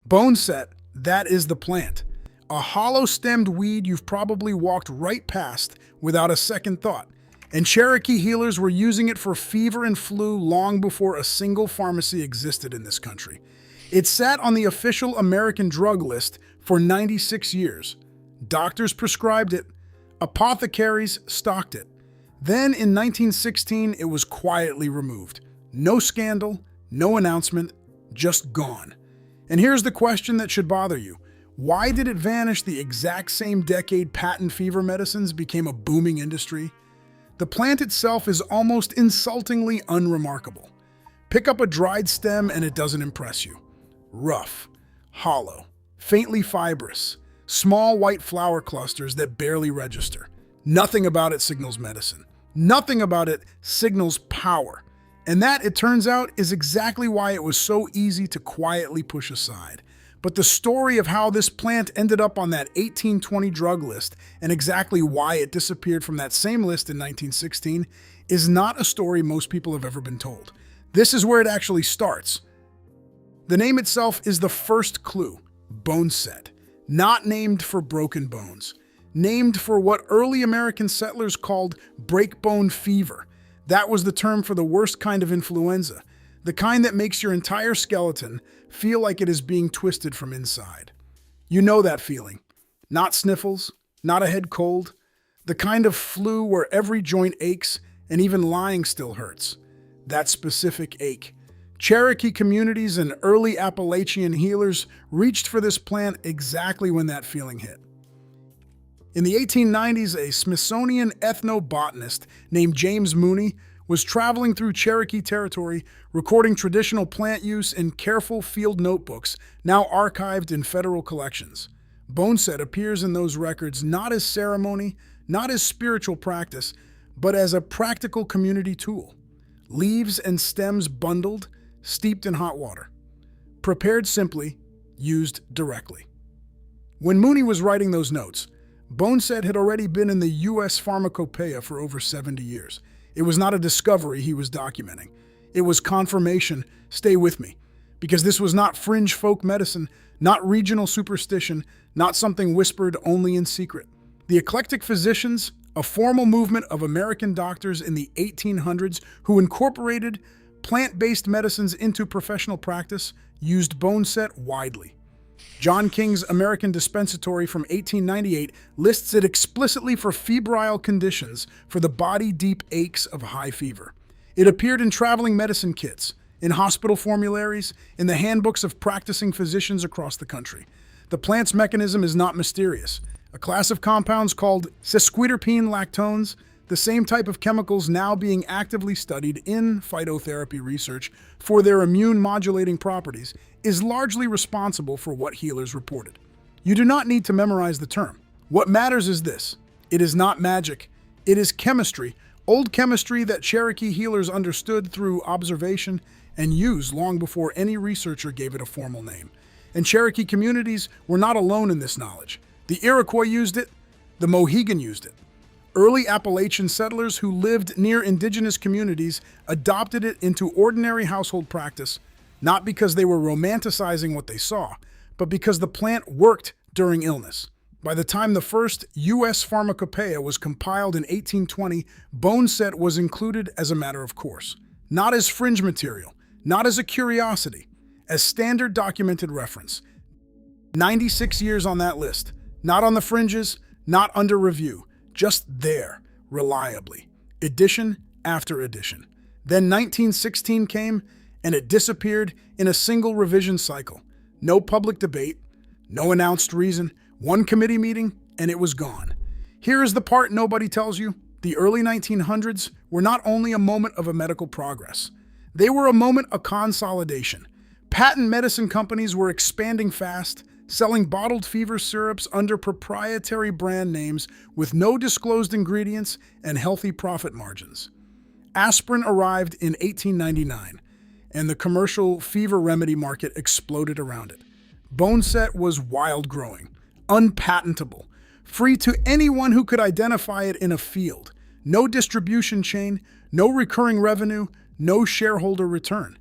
Boneset, that is the plant. A hollow-stemmed weed you've probably walked right past without a second thought. And Cherokee healers were using it for fever and flu long before a single pharmacy existed in this country. It sat on the official American drug list for 96 years. Doctors prescribed it. Apothecaries stocked it. Then in 1916, it was quietly removed. No scandal, no announcement, just gone. And here's the question that should bother you. Why did it vanish the exact same decade patent fever medicines became a booming industry? The plant itself is almost insultingly unremarkable. Pick up a dried stem and it doesn't impress you. Rough, hollow, faintly fibrous, small white flower clusters that barely register. Nothing about it signals medicine. Nothing about it signals power. And that, it turns out, is exactly why it was so easy to quietly push aside. But the story of how this plant ended up on that 1820 drug list and exactly why it disappeared from that same list in 1916 is not a story most people have ever been told. This is where it actually starts. The name itself is the first clue, boneset, not named for broken bones, named for what early American settlers called breakbone fever. That was the term for the worst kind of influenza, the kind that makes your entire skeleton feel like it is being twisted from inside. You know that feeling. Not sniffles, not a head cold, the kind of flu where every joint aches and even lying still hurts. That specific ache. Cherokee communities and early Appalachian healers reached for this plant exactly when that feeling hit. In the 1890s, a Smithsonian ethnobotanist named James Mooney was traveling through Cherokee territory, recording traditional plant use in careful field notebooks, now archived in federal collections. Boneset appears in those records not as ceremony, not as spiritual practice, but as a practical community tool. Leaves and stems bundled, steeped in hot water. Prepared simply, used directly. When Mooney was writing those notes, boneset had already been in the U.S. pharmacopoeia for over 70 years. It was not a discovery he was documenting. It was confirmation, stay with me, because this was not fringe folk medicine, not regional superstition, not something whispered only in secret. The eclectic physicians, a formal movement of American doctors in the 1800s who incorporated plant-based medicines into professional practice, used boneset widely. John King's American Dispensatory from 1898 lists it explicitly for febrile conditions, for the body-deep aches of high fever. It appeared in traveling medicine kits, in hospital formularies, in the handbooks of practicing physicians across the country. The plant's mechanism is not mysterious. A class of compounds called sesquiterpene lactones, the same type of chemicals now being actively studied in phytotherapy research for their immune-modulating properties, is largely responsible for what healers reported. You do not need to memorize the term. What matters is this: it is not magic. It is chemistry, old chemistry that Cherokee healers understood through observation and used long before any researcher gave it a formal name. And Cherokee communities were not alone in this knowledge. The Iroquois used it, the Mohegan used it. Early Appalachian settlers who lived near indigenous communities adopted it into ordinary household practice, not because they were romanticizing what they saw, but because the plant worked during illness. By the time the first U.S. pharmacopoeia was compiled in 1820, boneset was included as a matter of course, not as fringe material, not as a curiosity, as standard documented reference. 96 years on that list, not on the fringes, not under review, just there, reliably, edition after edition. Then 1916 came, and it disappeared in a single revision cycle. No public debate, no announced reason, one committee meeting, and it was gone. Here is the part nobody tells you. The early 1900s were not only a moment of a medical progress. They were a moment of consolidation. Patent medicine companies were expanding fast, selling bottled fever syrups under proprietary brand names with no disclosed ingredients and healthy profit margins. Aspirin arrived in 1899, and the commercial fever remedy market exploded around it. Boneset was wild growing, unpatentable, free to anyone who could identify it in a field. No distribution chain, no recurring revenue, no shareholder return.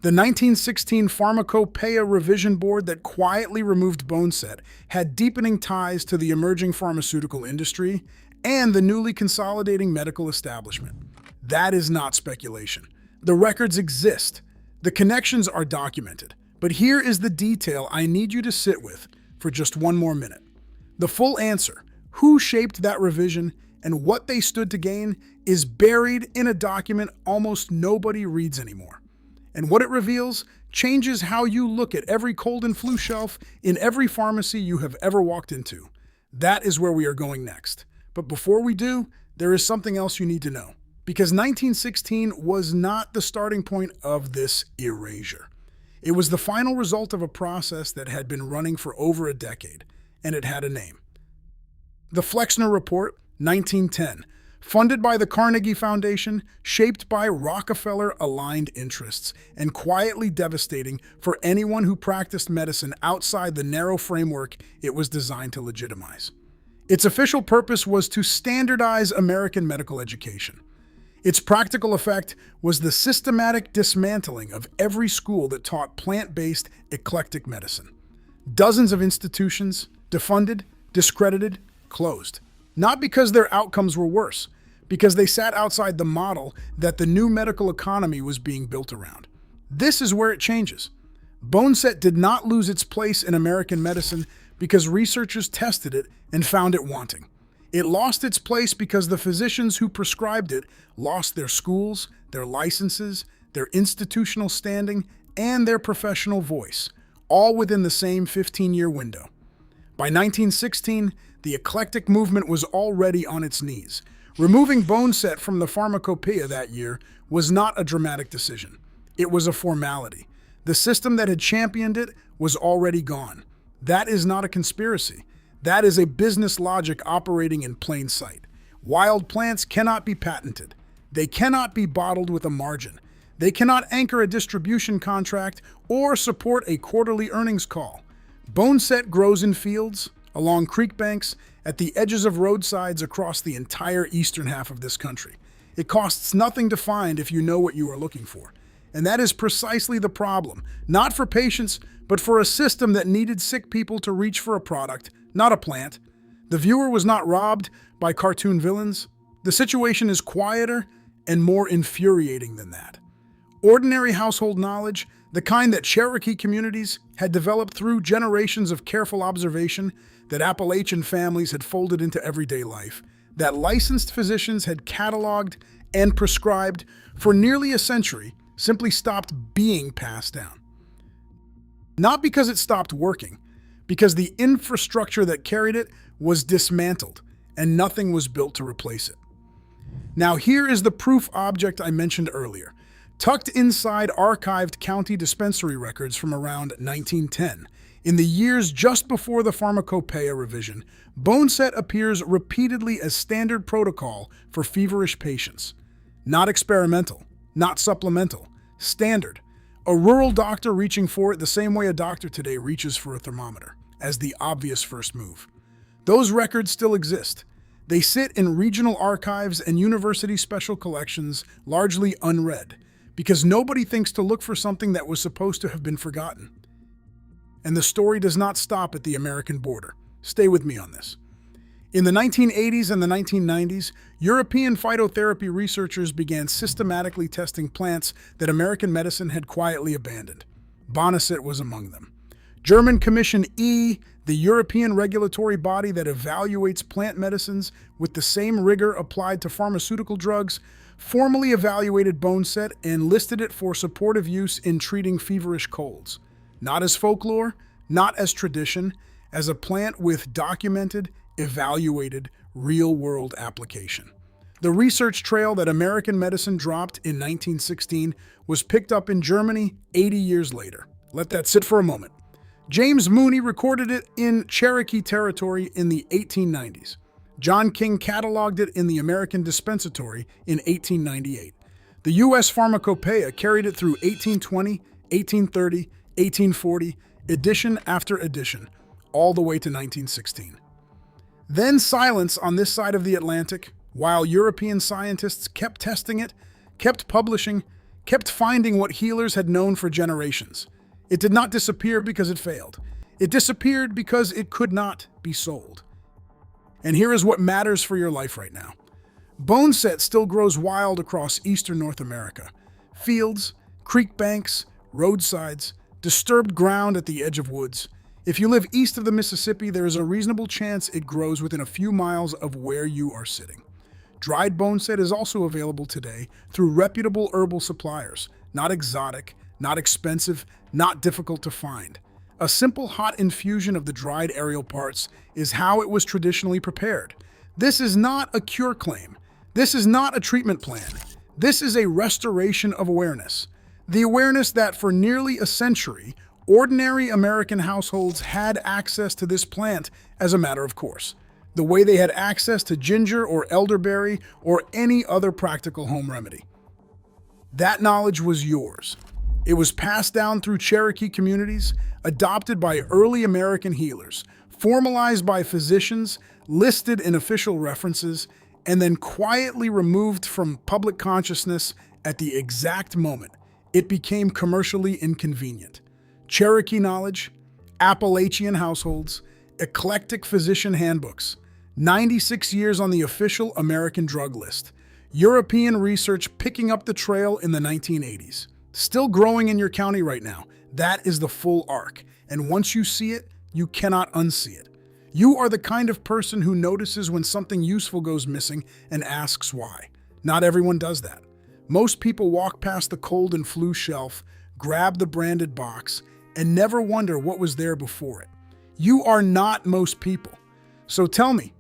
The 1916 Pharmacopoeia Revision Board that quietly removed Boneset had deepening ties to the emerging pharmaceutical industry and the newly consolidating medical establishment. That is not speculation. The records exist. The connections are documented. But here is the detail I need you to sit with for just one more minute. The full answer, who shaped that revision and what they stood to gain, is buried in a document almost nobody reads anymore. And what it reveals changes how you look at every cold and flu shelf in every pharmacy you have ever walked into. That is where we are going next. But before we do, there is something else you need to know. Because 1916 was not the starting point of this erasure. It was the final result of a process that had been running for over a decade, and it had a name. The Flexner Report, 1910, funded by the Carnegie Foundation, shaped by Rockefeller-aligned interests, and quietly devastating for anyone who practiced medicine outside the narrow framework it was designed to legitimize. Its official purpose was to standardize American medical education. Its practical effect was the systematic dismantling of every school that taught plant-based, eclectic medicine. Dozens of institutions, defunded, discredited, closed. Not because their outcomes were worse, because they sat outside the model that the new medical economy was being built around. This is where it changes. Boneset did not lose its place in American medicine because researchers tested it and found it wanting. It lost its place because the physicians who prescribed it lost their schools, their licenses, their institutional standing, and their professional voice, all within the same 15-year window. By 1916, the eclectic movement was already on its knees. Removing Boneset from the Pharmacopoeia that year was not a dramatic decision. It was a formality. The system that had championed it was already gone. That is not a conspiracy. That is a business logic operating in plain sight. Wild plants cannot be patented. They cannot be bottled with a margin. They cannot anchor a distribution contract or support a quarterly earnings call. Boneset grows in fields, along creek banks, at the edges of roadsides across the entire eastern half of this country. It costs nothing to find if you know what you are looking for. And that is precisely the problem, not for patients, but for a system that needed sick people to reach for a product, not a plant. The viewer was not robbed by cartoon villains. The situation is quieter and more infuriating than that. Ordinary household knowledge, the kind that Cherokee communities had developed through generations of careful observation, that Appalachian families had folded into everyday life, that licensed physicians had cataloged and prescribed for nearly a century, simply stopped being passed down. Not because it stopped working, because the infrastructure that carried it was dismantled and nothing was built to replace it. Now here is the proof object I mentioned earlier. Tucked inside archived county dispensary records from around 1910, in the years just before the Pharmacopoeia revision, Boneset appears repeatedly as standard protocol for feverish patients. Not experimental, not supplemental, standard. A rural doctor reaching for it the same way a doctor today reaches for a thermometer, as the obvious first move. Those records still exist. They sit in regional archives and university special collections, largely unread, because nobody thinks to look for something that was supposed to have been forgotten. And the story does not stop at the American border. Stay with me on this. In the 1980s and the 1990s, European phytotherapy researchers began systematically testing plants that American medicine had quietly abandoned. Boneset was among them. German Commission E, the European regulatory body that evaluates plant medicines with the same rigor applied to pharmaceutical drugs, formally evaluated Boneset and listed it for supportive use in treating feverish colds. Not as folklore, not as tradition, as a plant with documented, evaluated, real-world application. The research trail that American medicine dropped in 1916 was picked up in Germany 80 years later. Let that sit for a moment. James Mooney recorded it in Cherokee territory in the 1890s. John King cataloged it in the American Dispensatory in 1898. The U.S. Pharmacopoeia carried it through 1820, 1830, 1840, edition after edition, all the way to 1916. Then silence on this side of the Atlantic, while European scientists kept testing it, kept publishing, kept finding what healers had known for generations. It did not disappear because it failed. It disappeared because it could not be sold. And here is what matters for your life right now. Boneset still grows wild across eastern North America. Fields, creek banks, roadsides, disturbed ground at the edge of woods. If you live east of the Mississippi, there is a reasonable chance it grows within a few miles of where you are sitting. Dried boneset is also available today through reputable herbal suppliers. Not exotic, not expensive, not difficult to find. A simple hot infusion of the dried aerial parts is how it was traditionally prepared. This is not a cure claim. This is not a treatment plan. This is a restoration of awareness. The awareness that for nearly a century, ordinary American households had access to this plant as a matter of course, the way they had access to ginger or elderberry or any other practical home remedy. That knowledge was yours. It was passed down through Cherokee communities, adopted by early American healers, formalized by physicians, listed in official references, and then quietly removed from public consciousness at the exact moment it became commercially inconvenient. Cherokee knowledge, Appalachian households, eclectic physician handbooks, 96 years on the official American drug list, European research picking up the trail in the 1980s. Still growing in your county right now. That is the full arc. And once you see it, you cannot unsee it. You are the kind of person who notices when something useful goes missing and asks why. Not everyone does that. Most people walk past the cold and flu shelf, grab the branded box, and never wonder what was there before it. You are not most people. So tell me,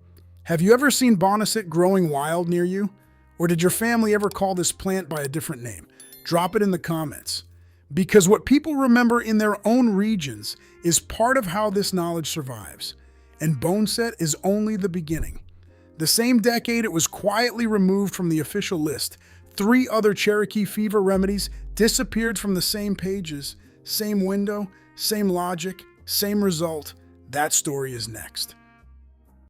have you ever seen boneset growing wild near you? Or did your family ever call this plant by a different name? Drop it in the comments. Because what people remember in their own regions is part of how this knowledge survives. And boneset is only the beginning. The same decade it was quietly removed from the official list, 3 other Cherokee fever remedies disappeared from the same pages, same window, same logic, same result. That story is next.